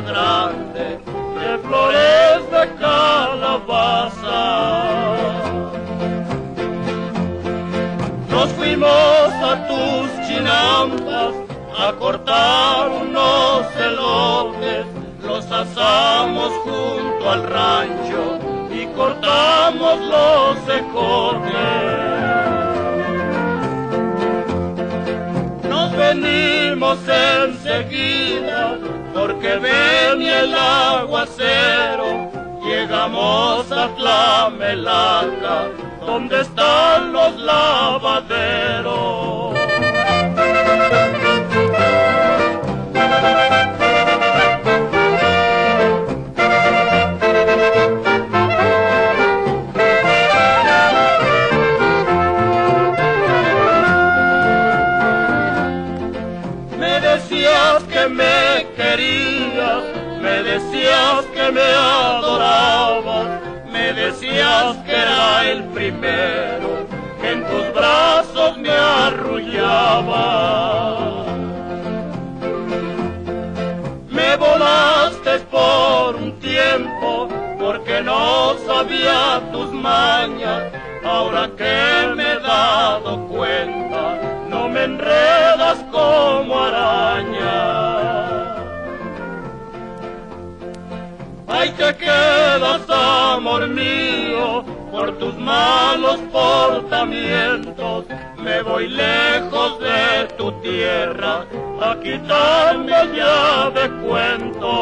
grande de flores de calabaza. Nos fuimos a tus chinampas a cortar unos elotes, los asamos junto al rancho y cortamos los ejotes. Nos venimos enseguida porque venía el aguacero. Llegamos a Tlamelaca, donde están los lavaderos. Me decías que me querías, me decías que me adorabas, me decías que era el primero que en tus brazos me arrullaba. Me volaste por un tiempo porque no sabía tus mañas. Ahora que me he dado cuenta, no me enredas como araña. Ahí te quedas, amor mío, por tus malos portamientos. Me voy lejos de tu tierra a quitarme ya de cuentos.